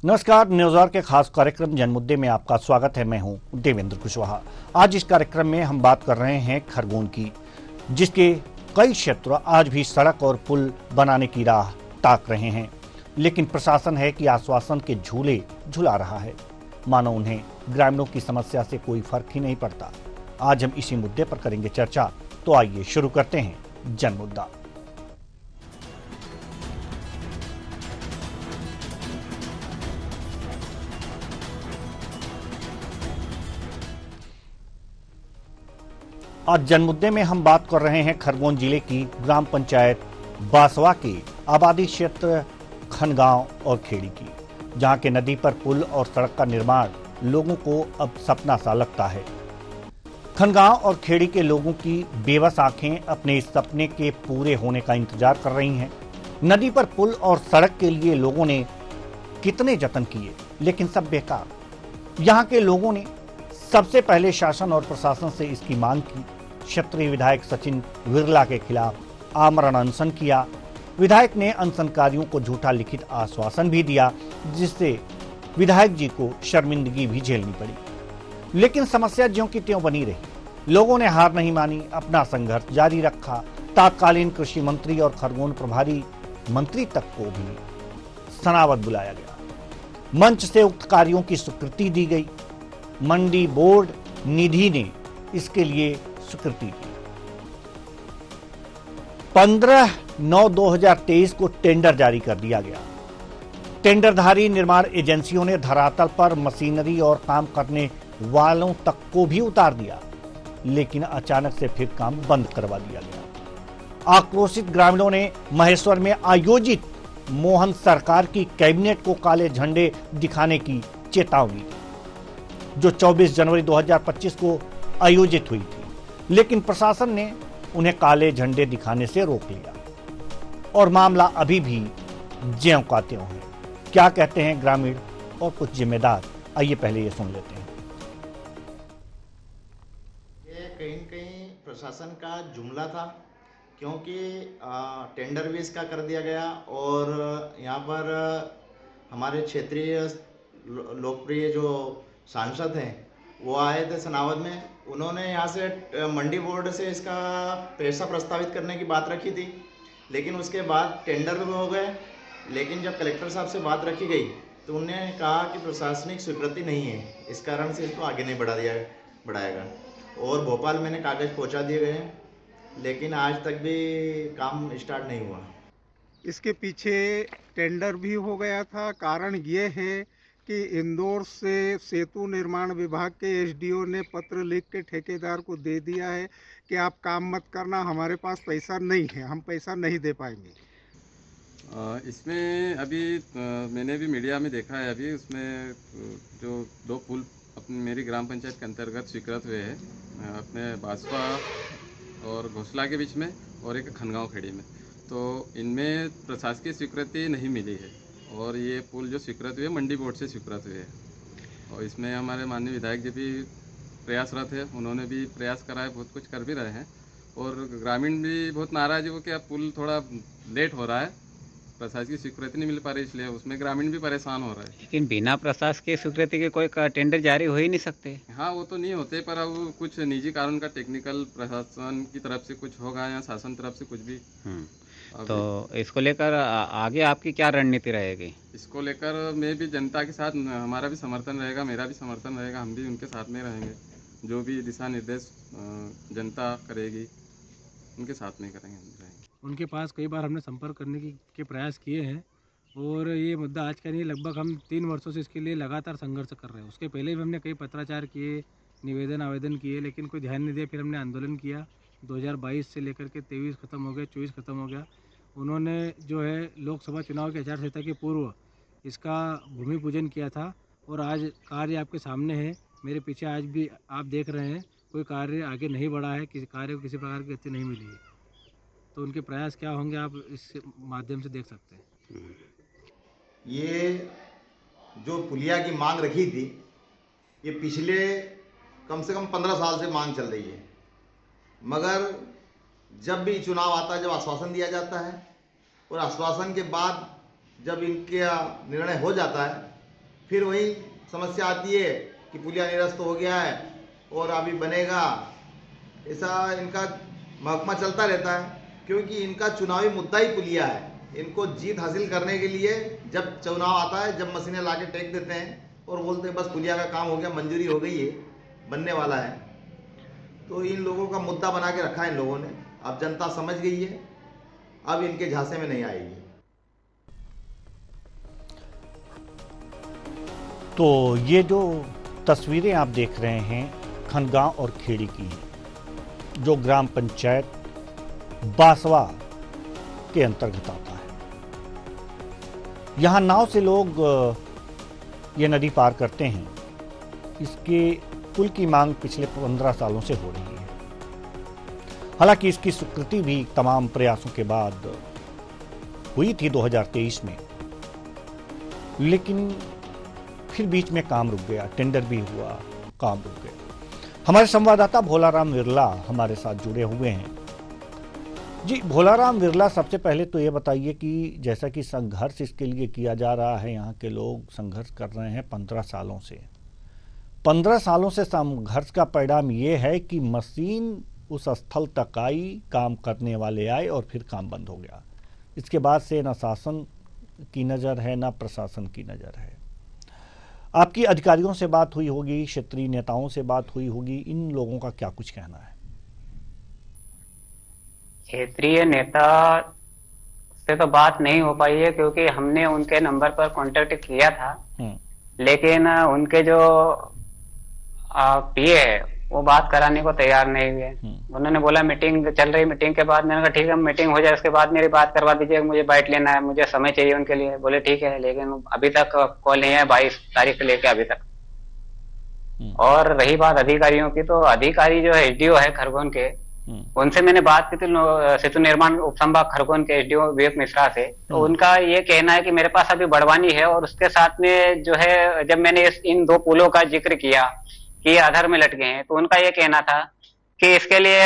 नमस्कार। न्यूज़ के खास कार्यक्रम जनमुद्दे में आपका स्वागत है। मैं हूं देवेंद्र कुशवाहा। आज इस कार्यक्रम में हम बात कर रहे हैं खरगोन की, जिसके कई क्षेत्र आज भी सड़क और पुल बनाने की राह ताक रहे हैं, लेकिन प्रशासन है कि आश्वासन के झूले झुला रहा है, मानो उन्हें ग्रामीणों की समस्या से कोई फर्क ही नहीं पड़ता। आज हम इसी मुद्दे पर करेंगे चर्चा, तो आइए शुरू करते हैं जनमुद्दा। आज जनमुद्दे में हम बात कर रहे हैं खरगोन जिले की ग्राम पंचायत बासवा के आबादी क्षेत्र खनगांव और खेड़ी की, जहां के नदी पर पुल और सड़क का निर्माण लोगों को अब सपना सा लगता है। खनगांव और खेड़ी के लोगों की बेबस आंखें अपने इस सपने के पूरे होने का इंतजार कर रही हैं। नदी पर पुल और सड़क के लिए लोगों ने कितने जतन किए, लेकिन सब बेकार। यहाँ के लोगों ने सबसे पहले शासन और प्रशासन से इसकी मांग की। क्षेत्रीय विधायक सचिन विरला के खिलाफ आमरण अनशन किया। विधायक ने अनशनकारियों को झूठा लिखित आश्वासन भी दिया, जिससे विधायक जी को शर्मिंदगी भी झेलनी पड़ी। लेकिन समस्या ज्यों की त्यों बनी रही। लोगों ने हार नहीं मानी, अपना संघर्ष जारी रखा। तत्कालीन कृषि मंत्री और खरगोन प्रभारी मंत्री तक को भी सनावत बुलाया गया। मंच से उक्त कार्यों की स्वीकृति दी गई। मंडी बोर्ड निधि ने इसके लिए स्वीकृति दी। 15/9/2023 को टेंडर जारी कर दिया गया। टेंडरधारी निर्माण एजेंसियों ने धरातल पर मशीनरी और काम करने वालों तक को भी उतार दिया, लेकिन अचानक से फिर काम बंद करवा दिया गया। आक्रोशित ग्रामीणों ने महेश्वर में आयोजित मोहन सरकार की कैबिनेट को काले झंडे दिखाने की चेतावनी दी, जो 24 जनवरी 2025 को आयोजित हुई थी, लेकिन प्रशासन ने उन्हें काले झंडे दिखाने से रोक लिया और मामला अभी भी ज्यों का त्यों है। क्या कहते हैं ग्रामीण और कुछ जिम्मेदार, आइए पहले ये सुन लेते हैं। ये कहीं न कहीं प्रशासन का जुमला था, क्योंकि टेंडर भी इसका कर दिया गया और यहाँ पर हमारे क्षेत्रीय लोकप्रिय जो सांसद हैं वो आए थे सनावद में। उन्होंने यहाँ से मंडी बोर्ड से इसका पैसा प्रस्तावित करने की बात रखी थी, लेकिन उसके बाद टेंडर भी हो गए। लेकिन जब कलेक्टर साहब से बात रखी गई तो उन्होंने कहा कि प्रशासनिक स्वीकृति नहीं है, इस कारण से इसको आगे नहीं बढ़ाएगा। और भोपाल मैंने कागज़ पहुँचा दिए गए हैं, लेकिन आज तक भी काम स्टार्ट नहीं हुआ। इसके पीछे टेंडर भी हो गया था। कारण ये है कि इंदौर से सेतु निर्माण विभाग के एसडीओ ने पत्र लिख के ठेकेदार को दे दिया है कि आप काम मत करना, हमारे पास पैसा नहीं है, हम पैसा नहीं दे पाएंगे। इसमें अभी मैंने भी मीडिया में देखा है, अभी उसमें जो 2 पुल अपनी मेरी ग्राम पंचायत के अंतर्गत स्वीकृत हुए हैं, अपने बासवा और घोसला के बीच में और एक खनगांव खेड़ी में, तो इनमें प्रशासकीय स्वीकृति नहीं मिली है। और ये पुल जो स्वीकृत हुए मंडी बोर्ड से स्वीकृत हुए हैं, और इसमें हमारे माननीय विधायक जी भी प्रयासरत है, उन्होंने भी प्रयास करा है, बहुत कुछ कर भी रहे हैं। और ग्रामीण भी बहुत नाराज है वो कि अब पुल थोड़ा लेट हो रहा है, प्रशासकीय स्वीकृति नहीं मिल पा रही, इसलिए उसमें ग्रामीण भी परेशान हो रहा है। लेकिन बिना प्रशासकीय स्वीकृति के कोई टेंडर जारी हो ही नहीं सकते। हाँ, वो तो नहीं होते, पर अब कुछ निजी कानून का टेक्निकल प्रशासन की तरफ से कुछ होगा या शासन तरफ से कुछ भी। तो इसको लेकर आगे आपकी क्या रणनीति रहेगी? इसको लेकर मैं भी जनता के साथ, हमारा भी समर्थन रहेगा, मेरा भी समर्थन रहेगा, हम भी उनके साथ में रहेंगे। जो भी दिशा निर्देश जनता करेगी उनके साथ में करेंगे, हम रहेंगे। उनके पास कई बार हमने संपर्क करने के प्रयास किए हैं, और ये मुद्दा आज का नहीं, लगभग हम 3 वर्षों से इसके लिए लगातार संघर्ष कर रहे हैं। उसके पहले भी हमने कई पत्राचार किए, निवेदन आवेदन किए, लेकिन कोई ध्यान नहीं दिया। फिर हमने आंदोलन किया। 2022 से लेकर के 23 ख़त्म हो गया, 24 ख़त्म हो गया। उन्होंने जो है लोकसभा चुनाव की आचार संहिता के पूर्व इसका भूमि पूजन किया था, और आज कार्य आपके सामने है, मेरे पीछे आज भी आप देख रहे हैं, कोई कार्य आगे नहीं बढ़ा है, किसी कार्य को किसी प्रकार की गति नहीं मिली है। तो उनके प्रयास क्या होंगे आप इस माध्यम से देख सकते हैं। ये जो पुलिया की मांग रखी थी, ये पिछले कम से कम 15 साल से मांग चल रही है, मगर जब भी चुनाव आता है, जब आश्वासन दिया जाता है और आश्वासन के बाद जब इनका निर्णय हो जाता है फिर वही समस्या आती है कि पुलिया निरस्त हो गया है और अभी बनेगा, ऐसा इनका महकमा चलता रहता है, क्योंकि इनका चुनावी मुद्दा ही पुलिया है। इनको जीत हासिल करने के लिए जब चुनाव आता है, जब मशीनें लाके टेक देते हैं और बोलते हैं बस पुलिया का काम हो गया, मंजूरी हो गई है, बनने वाला है, तो इन लोगों का मुद्दा बना के रखा है इन लोगों ने। अब जनता समझ गई है, अब इनके झांसे में नहीं आएगी। तो ये जो तस्वीरें आप देख रहे हैं खनगांव और खेड़ी की, जो ग्राम पंचायत बासवा के अंतर्गत आता है। यहाँ नाव से लोग ये नदी पार करते हैं। इसके पुल की मांग पिछले 15 सालों से हो रही है। हालांकि इसकी स्वीकृति भी तमाम प्रयासों के बाद हुई थी 2023 में, लेकिन फिर बीच में काम रुक गया, टेंडर भी हुआ, काम रुक गया। हमारे संवाददाता भोलाराम विरला हमारे साथ जुड़े हुए हैं। जी भोलाराम विरला, सबसे पहले तो ये बताइए कि जैसा कि संघर्ष इसके लिए किया जा रहा है, यहाँ के लोग संघर्ष कर रहे हैं 15 सालों से। 15 सालों से संघर्ष का परिणाम ये है कि मशीन उस स्थल तक आई, काम करने वाले आए और फिर काम बंद हो गया। इसके बाद से न शासन की नज़र है, न प्रशासन की नज़र है। आपकी अधिकारियों से बात हुई होगी, क्षेत्रीय नेताओं से बात हुई होगी, इन लोगों का क्या कुछ कहना है? क्षेत्रीय नेता से तो बात नहीं हो पाई है, क्योंकि हमने उनके नंबर पर कांटेक्ट किया था, लेकिन उनके जो पीए है वो बात कराने को तैयार नहीं हुए। उन्होंने बोला मीटिंग चल रही, मीटिंग के बाद मैंने कहा ठीक है मीटिंग हो जाए, उसके बाद मेरी बात करवा दीजिए, मुझे बाइट लेना है, मुझे समय चाहिए उनके लिए। बोले ठीक है, लेकिन अभी तक कॉल नहीं है 22 तारीख से लेके अभी तक। और रही बात अधिकारियों की, तो अधिकारी जो है एसडीओ है खरगोन के, उनसे मैंने बात की थी सेतु निर्माण उपसंभाग खरगोन के एसडीओ विवेक मिश्रा से। तो उनका ये कहना है कि मेरे पास अभी बड़वानी है, और उसके साथ में जो है जब मैंने इन 2 पुलों का जिक्र किया कि ये आधार में लटके हैं, तो उनका ये कहना था कि इसके लिए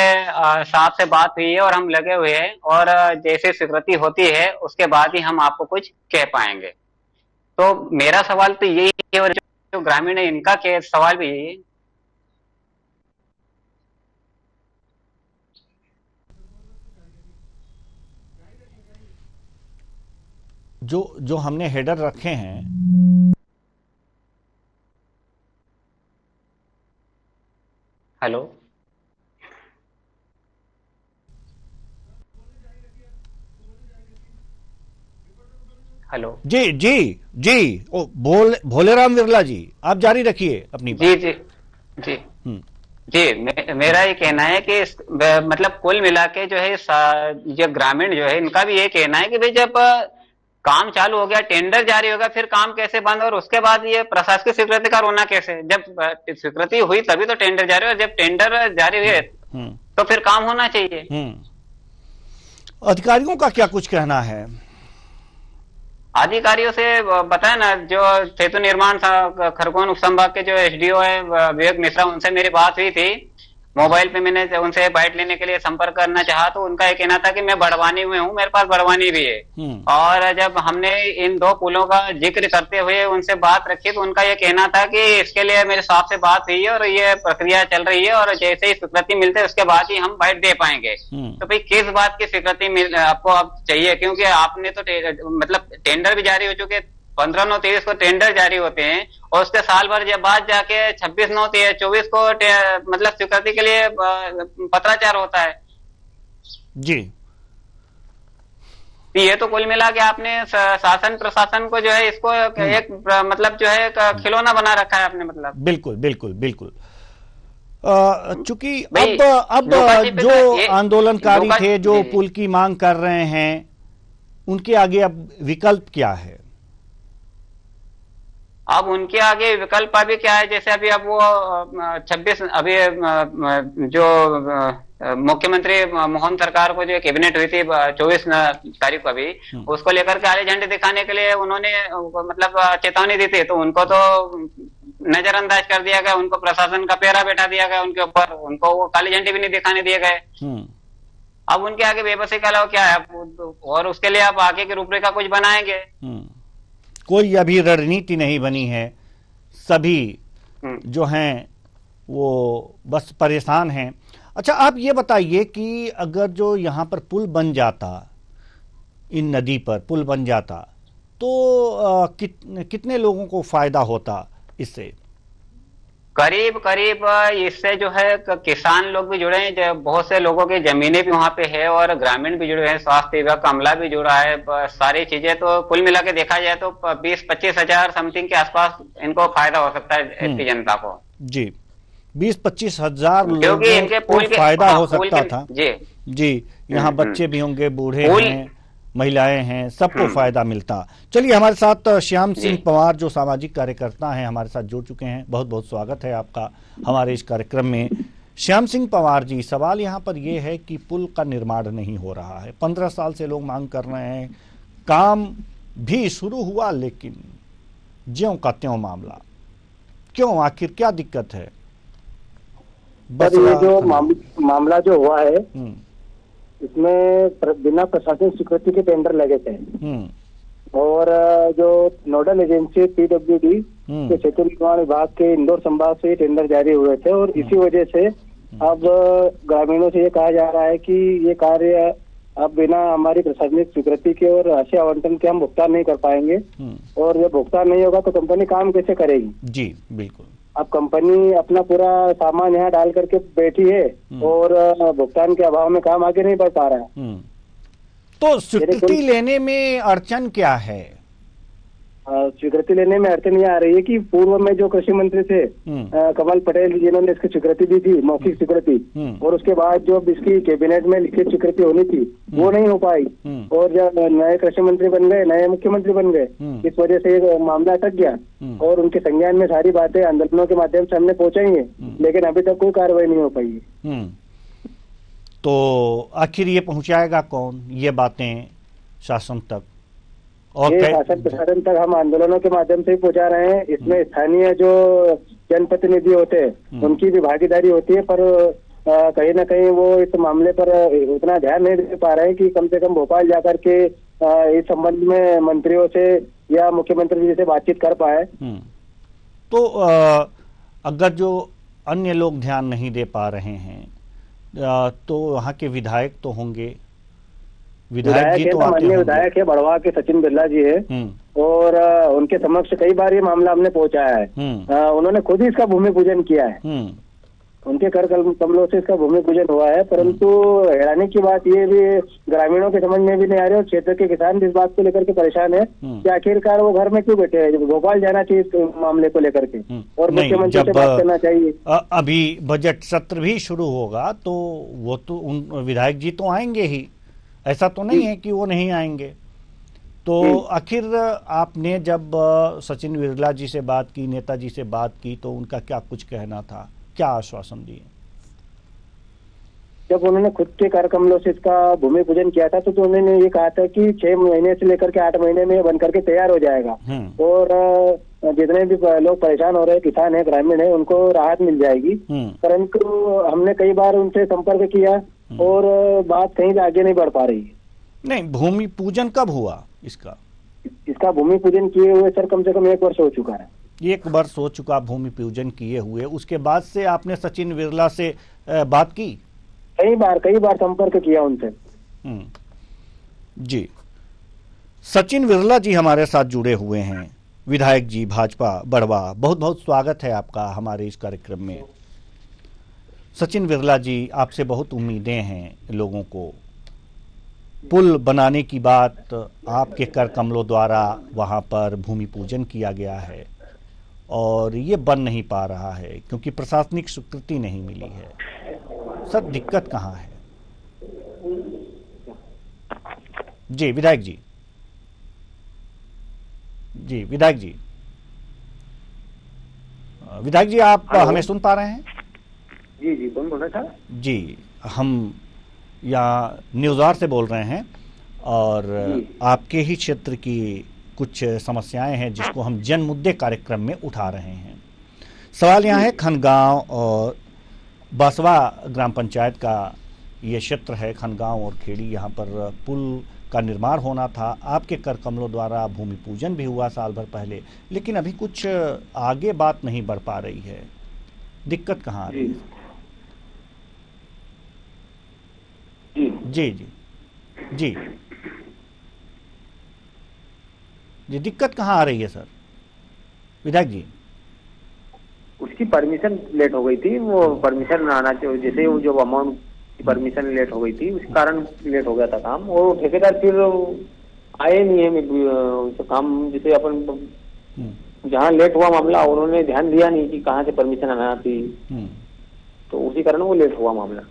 साहब से बात हुई है और हम लगे हुए हैं, और जैसे स्वीकृति होती है उसके बाद ही हम आपको कुछ कह पाएंगे। तो मेरा सवाल तो यही है, और जो ग्रामीण है इनका सवाल भी यही है। जो हमने हेडर रखे हैं। हेलो, हेलो, जी जी जी, ओ भोलेराम विरला जी, आप जारी रखिए अपनी बात। जी जी जी जी, मेरा ये कहना है कि मतलब कुल मिला के जो है जो ग्रामीण जो है इनका भी ये कहना है कि भाई जब काम चालू हो गया, टेंडर जारी होगा, फिर काम कैसे बंद, और उसके बाद ये प्रशासकीय स्वीकृति का होना कैसे? जब स्वीकृति हुई तभी तो टेंडर जारी हुआ, जब टेंडर जारी हुए तो फिर काम होना चाहिए। अधिकारियों का क्या कुछ कहना है? अधिकारियों से बताया ना, जो सेतु निर्माण खरगोन उपसंभाग के जो एसडीओ है विवेक मिश्रा, उनसे मेरी बात हुई थी मोबाइल पे। मैंने उनसे बाइट लेने के लिए संपर्क करना चाहा, तो उनका ये कहना था कि मैं बड़वानी में हूँ, मेरे पास बड़वानी भी है। और जब हमने इन 2 पुलों का जिक्र करते हुए उनसे बात रखी, तो उनका ये कहना था कि इसके लिए मेरे साहब से बात हुई है और ये प्रक्रिया चल रही है, और जैसे ही स्वीकृति मिलते है उसके बाद ही हम बाइट दे पाएंगे। तो भाई किस बात की स्वीकृति आपको अब चाहिए? क्योंकि आपने तो मतलब टेंडर भी जारी हो चुके, 15/9/23 को टेंडर जारी होते हैं, और उसके साल भर जब बाद जाके 26/9/24 को मतलब स्वीकृति के लिए पत्राचार होता है जी। ये तो कुल मिला के आपने शासन प्रशासन को जो है इसको एक मतलब जो है खिलौना बना रखा है आपने। मतलब बिल्कुल बिल्कुल बिल्कुल। चूंकि अब जो आंदोलनकारी थे, जो पुल की मांग कर रहे हैं, उनके आगे अब विकल्प क्या है? अब उनके आगे विकल्प अभी क्या है, जैसे अभी अब वो 26 अभी जो मुख्यमंत्री मोहन सरकार को जो कैबिनेट हुई थी 24 तारीख को, अभी उसको लेकर के काले झंडे दिखाने के लिए उन्होंने मतलब चेतावनी दी थी, तो उनको तो नजरअंदाज कर दिया गया, उनको प्रशासन का पहरा बैठा दिया गया उनके ऊपर, उनको वो काले झंडे भी नहीं दिखाने दिए गए। अब उनके आगे बेबसी के अलावा क्या है? और उसके लिए आप आगे की रूपरेखा कुछ बनाएंगे? कोई अभी रणनीति नहीं बनी है। सभी जो हैं वो बस परेशान हैं। अच्छा, आप ये बताइए कि अगर जो यहाँ पर पुल बन जाता, इन नदी पर पुल बन जाता, तो कितने लोगों को फायदा होता इससे? करीब करीब इससे जो है किसान लोग भी जुड़े हैं, बहुत से लोगों की जमीनें भी वहां पे है और ग्रामीण भी जुड़े हैं, स्वास्थ्य विभाग का अमला भी जुड़ा है, सारी चीजें। तो कुल मिला के देखा जाए तो 20-25 हजार समथिंग के आसपास इनको फायदा हो सकता है इसकी जनता को। जी, 20-25 हजार क्योंकि इनके पुल को फायदा हो पुल सकता था। जी, यहाँ बच्चे भी होंगे, बूढ़े हैं, महिलाएं हैं, सबको फायदा मिलता। चलिए, हमारे साथ श्याम सिंह पवार जो सामाजिक कार्यकर्ता हैं हमारे साथ जुड़ चुके हैं। बहुत बहुत स्वागत है आपका हमारे इस कार्यक्रम में। श्याम सिंह पवार जी, सवाल यहाँ पर यह है कि पुल का निर्माण नहीं हो रहा है, 15 साल से लोग मांग कर रहे हैं, काम भी शुरू हुआ लेकिन ज्यों का त्यों मामला। क्यों, आखिर क्या दिक्कत है? बस ये जो मामला जो हुआ है इसमें बिना प्रशासनिक स्वीकृति के टेंडर लगे थे और जो नोडल एजेंसी PWD के क्षेत्र निर्माण विभाग के इंदौर संभाग से टेंडर जारी हुए थे और इसी वजह से अब ग्रामीणों से ये कहा जा रहा है कि ये कार्य अब बिना हमारी प्रशासनिक स्वीकृति के और राशि आवंटन के हम भुगतान नहीं कर पाएंगे और जब भुगतान नहीं होगा तो कंपनी काम कैसे करेगी? जी बिल्कुल। अब कंपनी अपना पूरा सामान यहाँ डाल करके बैठी है और भुगतान के अभाव में काम आगे नहीं बढ़ पा रहा है। तो स्वीकृति लेने में अड़चन क्या है? स्वीकृति लेने में अड़चन ये आ रही है कि पूर्व में जो कृषि मंत्री थे कमल पटेल, जिन्होंने इसकी स्वीकृति दी थी, मौखिक स्वीकृति, और उसके बाद जो इसकी कैबिनेट में लिखित स्वीकृति होनी थी वो नहीं हो पाई और जब नए कृषि मंत्री बन गए, नए मुख्यमंत्री बन गए, इस वजह से ये मामला अटक गया और उनके संज्ञान में सारी बातें आंदोलनों के माध्यम से हमने पहुंचाई है लेकिन अभी तक कोई कार्रवाई नहीं हो पाई है। तो आखिर ये पहुंचाएगा कौन ये बातें शासन तक? और ये शासन प्रशासन तक हम आंदोलनों के माध्यम से ही पहुंचा रहे हैं। इसमें स्थानीय जो जनप्रतिनिधि होते हैं उनकी भी भागीदारी होती है, पर कहीं ना कहीं वो इस मामले पर उतना ध्यान नहीं दे पा रहे हैं कि कम से कम भोपाल जाकर के इस संबंध में मंत्रियों से या मुख्यमंत्री जी से बातचीत कर पाए। तो अगर जो अन्य लोग ध्यान नहीं दे पा रहे हैं तो वहाँ के विधायक तो होंगे, विधायक जी तो अन्य विधायक है, बड़वा के सचिन बिरला जी है और उनके समक्ष कई बार ये मामला हमने पहुंचाया है। उन्होंने खुद ही इसका भूमि पूजन किया है, उनके कर कमलों से इसका भूमि पूजन हुआ है, परंतु हैरानी की बात ये भी ग्रामीणों के समझ में भी नहीं आ रही और क्षेत्र के किसान भी इस बात को लेकर के परेशान है कि आखिरकार वो घर में क्यों बैठे हैं। भोपाल जाना चाहिए इस मामले को लेकर के और मुख्यमंत्री से बात करना चाहिए। अभी बजट सत्र भी शुरू होगा तो वो तो उन विधायक जी तो आएंगे ही, ऐसा तो नहीं है कि वो नहीं आएंगे। तो आखिर आपने जब सचिन बिरला जी से बात की, नेताजी से बात की, तो उनका क्या कुछ कहना था, क्या आश्वासन दिए? जब उन्होंने खुद के कर कमलों से इसका भूमि पूजन किया था तो उन्होंने ये कहा था कि 6 महीने से लेकर के 8 महीने में बन करके तैयार हो जाएगा और जितने भी लोग परेशान हो रहे हैं, किसान है, ग्रामीण है, उनको राहत मिल जाएगी। परंतु हमने कई बार उनसे संपर्क किया और बात कहीं भी आगे नहीं बढ़ पा रही है। नहीं, भूमि पूजन कब हुआ इसका भूमि पूजन किए हुए सर कम से कम 1 वर्ष हो चुका है। 1 वर्ष हो चुका भूमि पूजन किए हुए। उसके बाद से आपने सचिन बिरला से बात की? कई बार संपर्क किया उनसे। जी, सचिन बिरला जी हमारे साथ जुड़े हुए हैं, विधायक जी, भाजपा बड़वा। बहुत बहुत स्वागत है आपका हमारे इस कार्यक्रम में। सचिन बिरला जी, आपसे बहुत उम्मीदें हैं लोगों को। पुल बनाने की बात आपके कर कमलों द्वारा वहां पर भूमि पूजन किया गया है और ये बन नहीं पा रहा है क्योंकि प्रशासनिक स्वीकृति नहीं मिली है। सर, दिक्कत कहाँ है? जी विधायक जी, विधायक जी, विधायक जी, आप हमें सुन पा रहे हैं? जी कौन बोल रहा था? जी, हम यहाँ न्यूज़ से बोल रहे हैं और आपके ही क्षेत्र की कुछ समस्याएं हैं जिसको हम जन मुद्दे कार्यक्रम में उठा रहे हैं। सवाल यहाँ है, खनगांव और बासवा ग्राम पंचायत का ये क्षेत्र है, खनगांव और खेड़ी। यहाँ पर पुल का निर्माण होना था, आपके कर कमलों द्वारा भूमि पूजन भी हुआ साल भर पहले, लेकिन अभी कुछ आगे बात नहीं बढ़ पा रही है। दिक्कत कहाँ आ रही है? जी जी जी जी, दिक्कत कहाँ आ रही है सर विधायक जी? उसकी परमिशन लेट हो गई थी, वो परमिशन आना चाहिए, जैसे वो जो अमाउंट की परमिशन लेट हो गई थी उस कारण लेट हो गया था काम, और ठेकेदार फिर आए नहीं है तो काम, जैसे अपन जहाँ लेट हुआ मामला उन्होंने ध्यान दिया नहीं कि कहाँ से परमिशन आना थी, तो उसी कारण वो लेट हुआ मामला।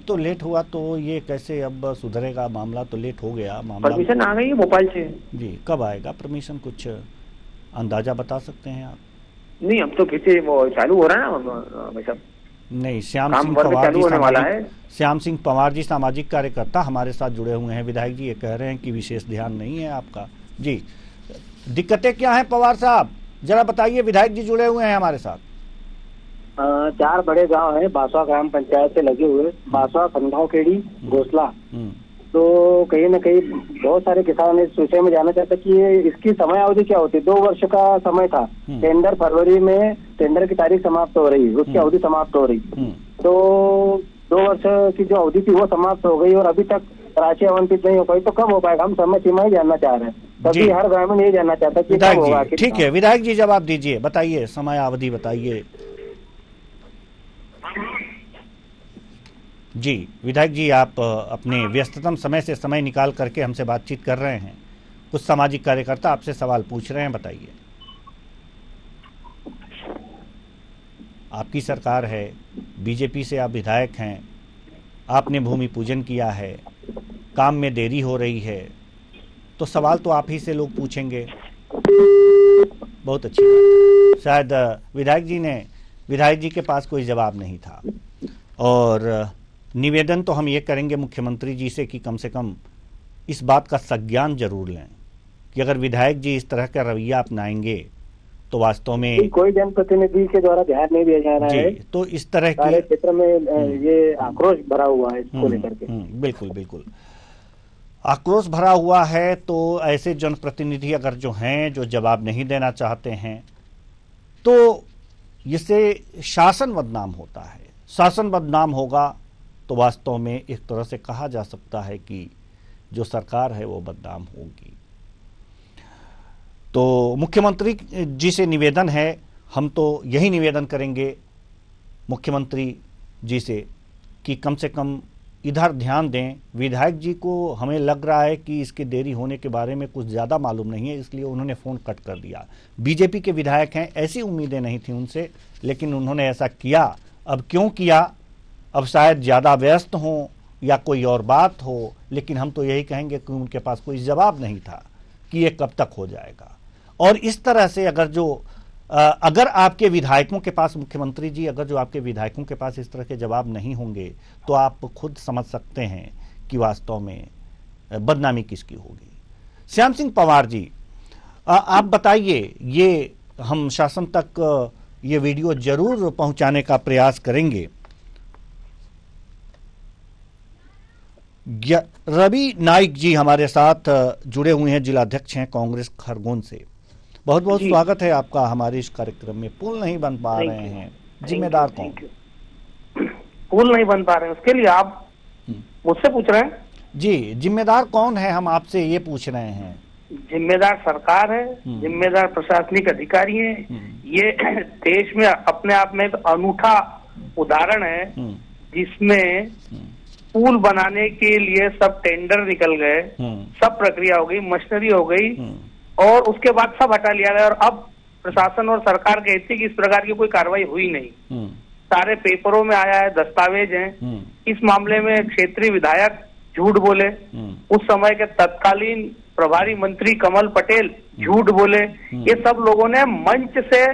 तो लेट हुआ तो ये कैसे अब सुधरेगा मामला? तो लेट हो गया मामला। परमिशन आ गई है भोपाल से जी, कब आएगा परमिशन, कुछ अंदाजा बता सकते हैं आप? नहीं, अब तो फिर से वो चालू हो रहा है ना भाई साहब। नहीं, श्याम सिंह पवार जी सामाजिक कार्यकर्ता हमारे साथ जुड़े हुए हैं। विधायक जी ये कह रहे हैं कि विशेष ध्यान नहीं है आपका। जी, दिक्कतें क्या हैं पवार साहब, जरा बताइए। विधायक जी जुड़े हुए हैं हमारे साथ। 4 बड़े गांव हैं बासवा ग्राम पंचायत से लगे हुए, बासवा, खनगांव, खेड़ी, घोसला। तो कहीं ना कहीं बहुत सारे किसान इस विषय में जानना चाहते कि ये इसकी समय अवधि क्या होती है। 2 वर्ष का समय था, टेंडर फरवरी में टेंडर की तारीख समाप्त हो रही, उसकी अवधि समाप्त हो रही, तो 2 वर्ष की जो अवधि थी वो समाप्त हो गई और अभी तक राशि आवंटित नहीं हो पाई। तो कब हो पाएगा? हम समय सीमा ही जानना चाह रहे हैं, तभी हर ग्रामीण ये जानना चाहता है कि कब होगा। ठीक है विधायक जी, जवाब दीजिए, बताइए, समय अवधि बताइए। जी विधायक जी, आप अपने व्यस्ततम समय से समय निकाल करके हमसे बातचीत कर रहे हैं। कुछ सामाजिक कार्यकर्ता आपसे सवाल पूछ रहे हैं, बताइए। आपकी सरकार है, बीजेपी से आप विधायक हैं, आपने भूमि पूजन किया है, काम में देरी हो रही है, तो सवाल तो आप ही से लोग पूछेंगे। बहुत अच्छी बात। शायद विधायक जी के पास कोई जवाब नहीं था। और निवेदन तो हम ये करेंगे मुख्यमंत्री जी से कि कम से कम इस बात का संज्ञान जरूर लें कि अगर विधायक जी इस तरह का रवैया अपनाएंगे तो वास्तव में कोई जनप्रतिनिधि के द्वारा ध्यान नहीं दिया जा रहा है। तो इस तरह के क्षेत्र में ये आक्रोश भरा हुआ है इसको लेकर के। बिल्कुल बिल्कुल आक्रोश भरा हुआ है। तो ऐसे जनप्रतिनिधि अगर जो हैं, जो जवाब नहीं देना चाहते हैं, तो इससे शासन बदनाम होता है। शासन बदनाम होगा तो वास्तव में एक तरह से कहा जा सकता है कि जो सरकार है वो बदनाम होगी। तो मुख्यमंत्री जी से निवेदन है, हम तो यही निवेदन करेंगे मुख्यमंत्री जी से कि कम से कम इधर ध्यान दें। विधायक जी को हमें लग रहा है कि इसके देरी होने के बारे में कुछ ज़्यादा मालूम नहीं है, इसलिए उन्होंने फ़ोन कट कर दिया। बीजेपी के विधायक हैं, ऐसी उम्मीदें नहीं थी उनसे, लेकिन उन्होंने ऐसा किया। अब क्यों किया? अब शायद ज़्यादा व्यस्त हों या कोई और बात हो, लेकिन हम तो यही कहेंगे कि उनके पास कोई जवाब नहीं था कि ये कब तक हो जाएगा। और इस तरह से अगर आपके विधायकों के पास, मुख्यमंत्री जी, अगर जो आपके विधायकों के पास इस तरह के जवाब नहीं होंगे तो आप खुद समझ सकते हैं कि वास्तव में बदनामी किसकी होगी। श्याम सिंह पवार जी, आप बताइए, ये हम शासन तक ये वीडियो जरूर पहुंचाने का प्रयास करेंगे। रवि नाइक जी हमारे साथ जुड़े हुए हैं, जिलाध्यक्ष हैं कांग्रेस खरगोन से। बहुत बहुत स्वागत है आपका हमारे इस कार्यक्रम में। पुल नहीं बन पा रहे हैं, जिम्मेदार कौन? पुल नहीं बन पा रहे हैं उसके लिए आप मुझसे पूछ रहे हैं? जी, जिम्मेदार कौन है, हम आपसे ये पूछ रहे हैं। जिम्मेदार सरकार है, जिम्मेदार प्रशासनिक अधिकारी हैं। ये देश में अपने आप में एक अनूठा उदाहरण है जिसमें पुल बनाने के लिए सब टेंडर निकल गए, सब प्रक्रिया हो गई, मशीनरी हो गई और उसके बाद सब हटा लिया गया और अब प्रशासन और सरकार कहती है कि इस प्रकार की कोई कार्रवाई हुई नहीं। सारे पेपरों में आया है, दस्तावेज हैं। इस मामले में क्षेत्रीय विधायक झूठ बोले, उस समय के तत्कालीन प्रभारी मंत्री कमल पटेल झूठ बोले। ये सब लोगों ने मंच से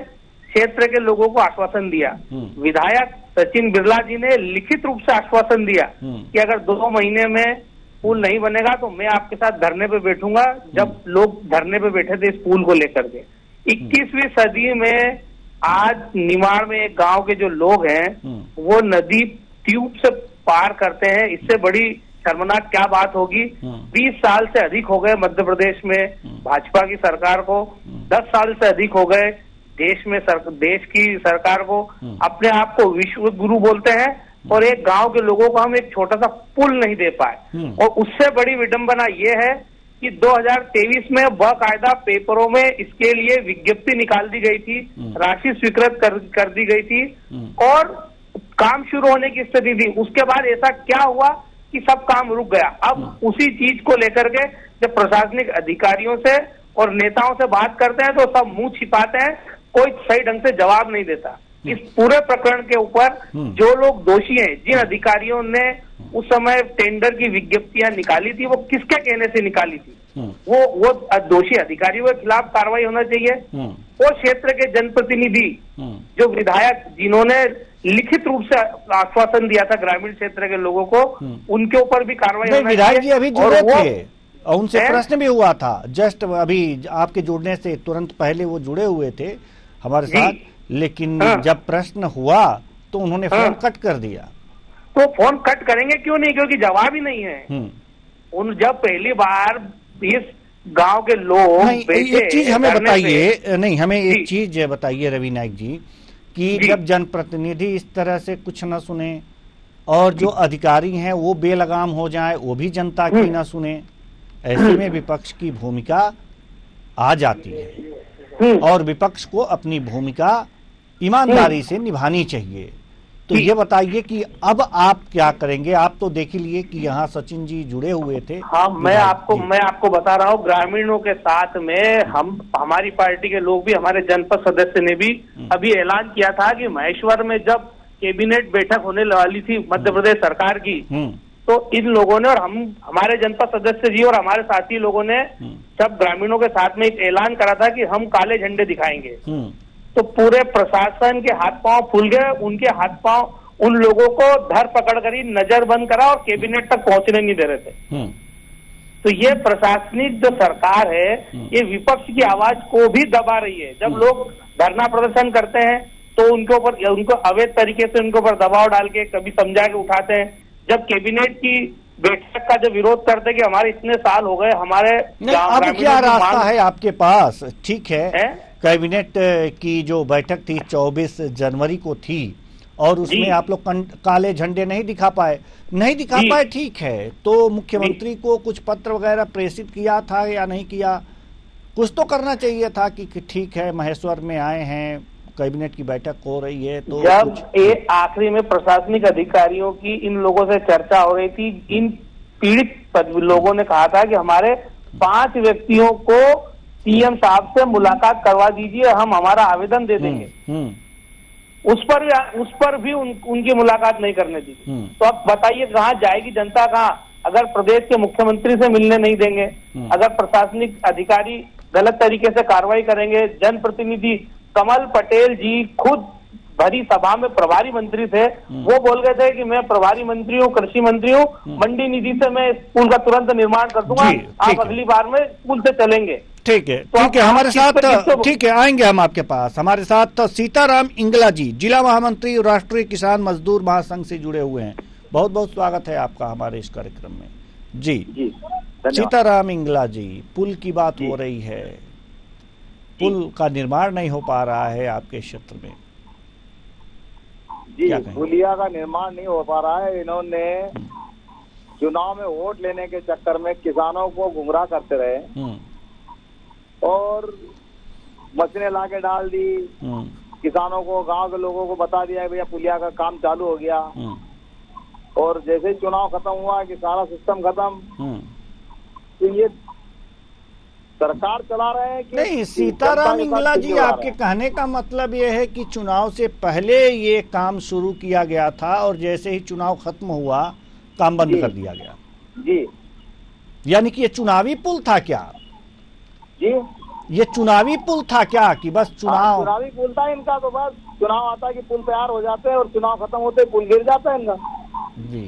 क्षेत्र के लोगों को आश्वासन दिया। विधायक सचिन बिरला जी ने लिखित रूप से आश्वासन दिया कि अगर 2 महीने में पुल नहीं बनेगा तो मैं आपके साथ धरने पे बैठूंगा, जब लोग धरने पे बैठे थे इस पुल को लेकर के। 21वीं सदी में आज निमाड़ में एक गांव के जो लोग हैं वो नदी ट्यूब से पार करते हैं। इससे बड़ी शर्मनाक क्या बात होगी। 20 साल से अधिक हो गए मध्य प्रदेश में भाजपा की सरकार को, 10 साल से अधिक हो गए देश की सरकार को। अपने आप को विश्व गुरु बोलते हैं और एक गांव के लोगों को हम एक छोटा सा पुल नहीं दे पाए। और उससे बड़ी विडंबना ये है कि 2023 में बाकायदा पेपरों में इसके लिए विज्ञप्ति निकाल दी गई थी, राशि स्वीकृत कर दी गई थी और काम शुरू होने की स्थिति थी। उसके बाद ऐसा क्या हुआ कि सब काम रुक गया। अब उसी चीज को लेकर के जब प्रशासनिक अधिकारियों से और नेताओं से बात करते हैं तो सब मुंह छिपाते हैं, कोई सही ढंग से जवाब नहीं देता। इस पूरे प्रकरण के ऊपर जो लोग दोषी हैं, जिन अधिकारियों ने उस समय टेंडर की विज्ञप्तियां निकाली थी, वो किसके कहने से निकाली थी, वो दोषी अधिकारियों के खिलाफ कार्रवाई होना चाहिए। वो क्षेत्र के जनप्रतिनिधि जो विधायक जिन्होंने लिखित रूप से आश्वासन दिया था ग्रामीण क्षेत्र के लोगों को, उनके ऊपर भी कार्रवाई होना चाहिए। विधायक जी अभी जुड़े थे और उनसे प्रश्न भी हुआ था, जस्ट अभी आपके जुड़ने से तुरंत पहले वो जुड़े हुए थे हमारे साथ, लेकिन जब प्रश्न हुआ तो उन्होंने फोन कट कर दिया। तो फोन कट करेंगे क्यों नहीं, क्योंकि जवाब ही नहीं है। उन जब पहली बार इस गांव के लोग एक चीज हमें बताइए, नहीं हमें एक चीज बताइए रवि नायक जी कि जब जनप्रतिनिधि इस तरह से कुछ न सुने और जो अधिकारी हैं वो बेलगाम हो जाए, वो भी जनता की न सुने, ऐसे में विपक्ष की भूमिका आ जाती है और विपक्ष को अपनी भूमिका ईमानदारी से निभानी चाहिए। तो ये बताइए कि अब आप क्या करेंगे? आप तो देख ही लिए कि यहाँ सचिन जी जुड़े हुए थे। हाँ, मैं आपको बता रहा हूँ, ग्रामीणों के साथ में हमारी पार्टी के लोग भी, हमारे जनपद सदस्य ने भी अभी ऐलान किया था कि महेश्वर में जब कैबिनेट बैठक होने वाली थी मध्य प्रदेश सरकार की, तो इन लोगों ने और हमारे जनपद सदस्य जी और हमारे साथी लोगों ने सब ग्रामीणों के साथ में एक ऐलान करा था कि हम काले झंडे दिखाएंगे। तो पूरे प्रशासन के हाथ पांव फूल गए, उनके हाथ पांव उन लोगों को धर पकड़ कर ही नजर बंद करा और कैबिनेट तक पहुंचने नहीं दे रहे थे। तो ये प्रशासनिक जो सरकार है, ये विपक्ष की आवाज को भी दबा रही है। जब लोग धरना प्रदर्शन करते हैं तो उनको अवैध तरीके से उनके ऊपर दबाव डाल के कभी समझा के उठाते हैं। जब कैबिनेट की बैठक का जो विरोध करते कि हमारे इतने साल हो गए, हमारे अब क्या रास्ता है आपके पास? ठीक है, कैबिनेट की जो बैठक थी 24 जनवरी को थी और उसमें आप लोग काले झंडे नहीं दिखा पाए, ठीक है। तो मुख्यमंत्री को कुछ पत्र वगैरह प्रेषित किया था या नहीं किया? कुछ तो करना चाहिए था कि ठीक है महेश्वर में आए हैं, कैबिनेट की बैठक हो रही है। तो जब आखिरी में प्रशासनिक अधिकारियों की इन लोगों से चर्चा हो रही थी, इन पीड़ित लोगों ने कहा था कि हमारे 5 व्यक्तियों को सीएम साहब से मुलाकात करवा दीजिए, हम हमारा आवेदन दे देंगे। उस पर भी उनकी मुलाकात नहीं करने दी। तो अब बताइए कहाँ जाएगी जनता, कहाँ? अगर प्रदेश के मुख्यमंत्री से मिलने नहीं देंगे, अगर प्रशासनिक अधिकारी गलत तरीके से कार्रवाई करेंगे, जनप्रतिनिधि कमल पटेल जी खुद भरी सभा में प्रभारी मंत्री थे, वो बोल गए थे कि मैं प्रभारी मंत्री हूँ, कृषि मंत्री हूँ, मंडी निधि से मैं पुल का तुरंत निर्माण कर दूंगा, आप अगली बार में पुल से चलेंगे। ठीक है, हमारे साथ ठीक है, आएंगे हम आपके पास। हमारे साथ सीताराम इंगला जी, जिला महामंत्री राष्ट्रीय किसान मजदूर महासंघ से जुड़े हुए हैं। बहुत बहुत स्वागत है आपका हमारे इस कार्यक्रम में। जी सीताराम इंगला जी, पुल की बात हो रही है, पुल का निर्माण नहीं हो पा रहा है आपके क्षेत्र में। जी, पुलिया का निर्माण नहीं हो पा रहा है। इन्होंने चुनाव में वोट लेने के चक्कर में किसानों को गुमराह करते रहे और मशीनें लाके डाल दी, किसानों को, गांव के लोगों को बता दिया भैया पुलिया का काम चालू हो गया, और जैसे ही चुनाव खत्म हुआ कि सारा सिस्टम खत्म। तो ये सरकार चला रहे हैं कि नहीं? सीताराम इंगला जी, आपके कहने का मतलब ये है कि चुनाव से पहले ये काम शुरू किया गया था और जैसे ही चुनाव खत्म हुआ काम बंद कर दिया गया? जी, यानी कि ये चुनावी पुल था क्या? जी, ये चुनावी पुल था क्या कि बस चुनावी पुल था इनका? तो बस चुनाव आता है कि पुल तैयार हो जाते हैं और चुनाव खत्म होते पुल गिर जाता है इनका। जी,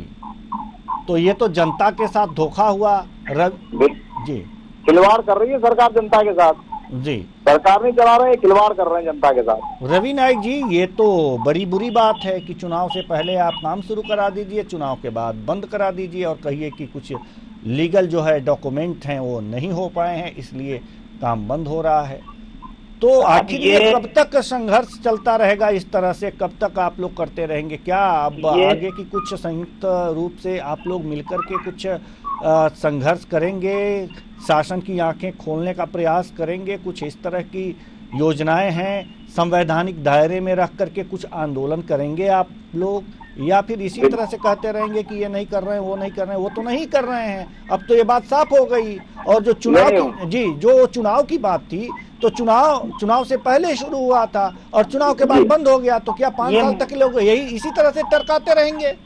तो ये तो जनता के साथ धोखा हुआ। जी, खिलवाड़ कर रही है सरकार जनता के साथ। जी, सरकार नहीं चला रहे, खिलवाड़ कर रहे हैं जनता के साथ। रवि नायक जी, ये तो बड़ी बुरी बात है कि चुनाव से पहले आप काम शुरू करा दीजिए, चुनाव के बाद बंद करा दीजिए और कहिए कि कुछ लीगल जो है डॉक्यूमेंट हैं वो नहीं हो पाए हैं, इसलिए काम बंद हो रहा है। तो आखिर ये कब तक संघर्ष चलता रहेगा? इस तरह से कब तक आप लोग करते रहेंगे? क्या अब आगे की कुछ संयुक्त रूप से आप लोग मिलकर के कुछ संघर्ष करेंगे, शासन की आंखें खोलने का प्रयास करेंगे? कुछ इस तरह की योजनाएं हैं, संवैधानिक दायरे में रख करके कुछ आंदोलन करेंगे आप लोग, या फिर इसी तरह से कहते रहेंगे कि ये नहीं कर रहे हैं, वो नहीं कर रहे हैं? वो तो नहीं कर रहे हैं, अब तो ये बात साफ हो गई। और जो चुनाव की बात थी, तो चुनाव से पहले शुरू हुआ था और चुनाव के बाद बंद हो गया, तो क्या 5 साल तक लोग यही इसी तरह से टरकाते रहेंगे?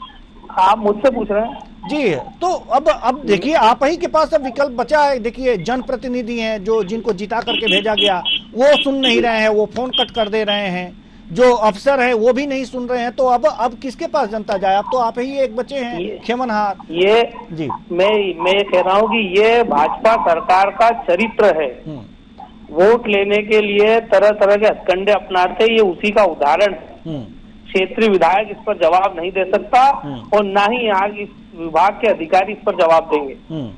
आप मुझसे पूछ रहे हैं जी, तो अब देखिए, आप ही के पास अब विकल्प बचा है। देखिए, जनप्रतिनिधि हैं जो जिनको जिता करके भेजा गया, वो सुन नहीं रहे हैं, वो फोन कट कर दे रहे हैं। जो अफसर है वो भी नहीं सुन रहे हैं, तो अब किसके पास जनता जाए? अब तो आप ही एक बचे हैं खेमनहार। ये जी, मैं ये कह रहा हूँ कि ये भाजपा सरकार का चरित्र है। वोट लेने के लिए तरह तरह के हथकंडे अपनाते, ये उसी का उदाहरण है। क्षेत्रीय विधायक इस पर जवाब नहीं दे सकता और ना ही यहाँ इस विभाग के अधिकारी इस पर जवाब देंगे।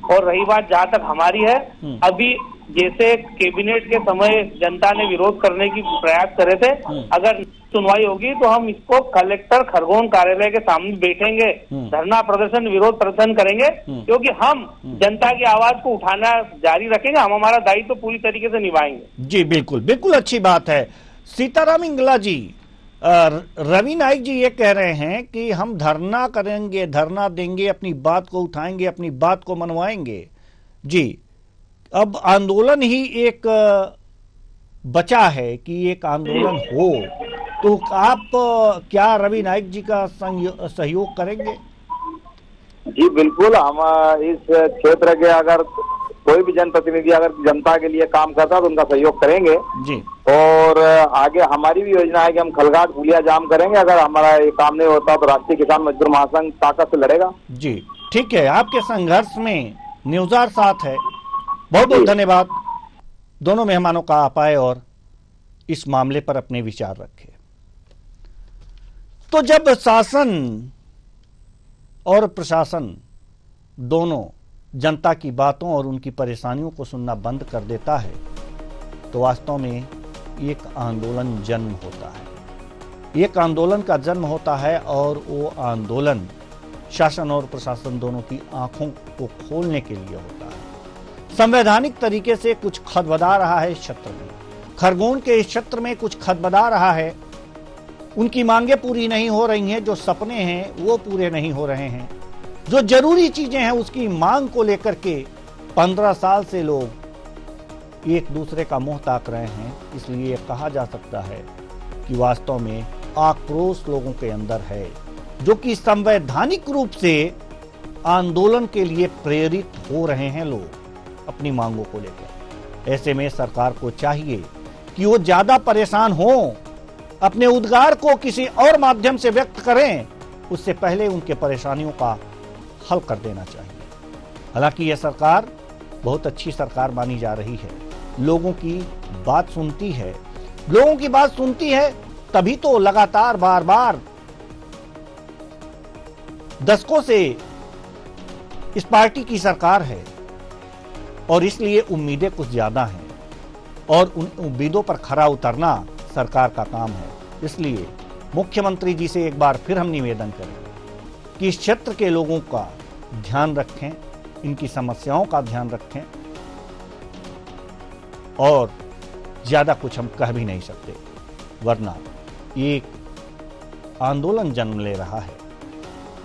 और रही बात जहाँ तक हमारी है, अभी जैसे कैबिनेट के समय जनता ने विरोध करने की प्रयास करे थे, अगर सुनवाई होगी तो हम इसको कलेक्टर खरगोन कार्यालय के सामने बैठेंगे, धरना प्रदर्शन, विरोध प्रदर्शन करेंगे, क्योंकि हम जनता की आवाज को उठाना जारी रखेंगे। हम हमारा दायित्व तो पूरी तरीके से निभाएंगे। जी बिल्कुल, बिल्कुल अच्छी बात है। सीताराम इंगला जी, रवि नायक जी ये कह रहे हैं कि हम धरना करेंगे, धरना देंगे, अपनी बात को उठाएंगे, अपनी बात को मनवाएंगे। जी, अब आंदोलन ही एक बचा है कि एक आंदोलन हो, तो आप क्या रवि नायक जी का सहयोग करेंगे? जी बिल्कुल, हम इस क्षेत्र के अगर कोई भी जनप्रतिनिधि अगर जनता के लिए काम करता है तो उनका सहयोग करेंगे जी। और आगे हमारी भी योजना है कि हम खलघाट भूलिया जाम करेंगे। अगर हमारा ये काम नहीं होता तो राष्ट्रीय किसान मजदूर महासंघ ताकत से लड़ेगा। जी ठीक है, आपके संघर्ष में न्यूज़ार साथ है। बहुत बहुत धन्यवाद दोनों मेहमानों का, आप आए और इस मामले पर अपने विचार रखे। तो जब शासन और प्रशासन दोनों जनता की बातों और उनकी परेशानियों को सुनना बंद कर देता है, तो वास्तव में एक आंदोलन जन्म होता है। एक आंदोलन का जन्म होता है और वो आंदोलन शासन और प्रशासन दोनों की आंखों को खोलने के लिए होता है। संवैधानिक तरीके से कुछ खदबदा रहा है इस क्षेत्र में, खरगोन के इस क्षेत्र में कुछ खदबदा रहा है। उनकी मांगे पूरी नहीं हो रही हैं, जो सपने हैं वो पूरे नहीं हो रहे हैं, जो जरूरी चीजें हैं उसकी मांग को लेकर के 15 साल से लोग एक दूसरे का मुंह ताक रहे हैं। इसलिए कहा जा सकता है कि वास्तव में आक्रोश लोगों के अंदर है, जो कि संवैधानिक रूप से आंदोलन के लिए प्रेरित हो रहे हैं लोग अपनी मांगों को लेकर। ऐसे में सरकार को चाहिए कि वो ज्यादा परेशान हो, अपने उद्गार को किसी और माध्यम से व्यक्त करें, उससे पहले उनके परेशानियों का हल कर देना चाहिए। हालांकि यह सरकार बहुत अच्छी सरकार मानी जा रही है, लोगों की बात सुनती है। लोगों की बात सुनती है तभी तो लगातार बार बार दशकों से इस पार्टी की सरकार है, और इसलिए उम्मीदें कुछ ज्यादा हैं और उन उम्मीदों पर खरा उतरना सरकार का काम है। इसलिए मुख्यमंत्री जी से एक बार फिर हम निवेदन करेंगे कि इस क्षेत्र के लोगों का ध्यान रखें, इनकी समस्याओं का ध्यान रखें, और ज्यादा कुछ हम कह भी नहीं सकते, वरना एक आंदोलन जन्म ले रहा है,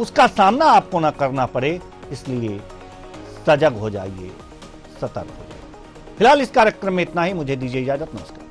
उसका सामना आपको ना करना पड़े। इसलिए सजग हो जाइए, सतर्क हो जाइए। फिलहाल इस कार्यक्रम में इतना ही, मुझे दीजिए इजाजत, नमस्कार।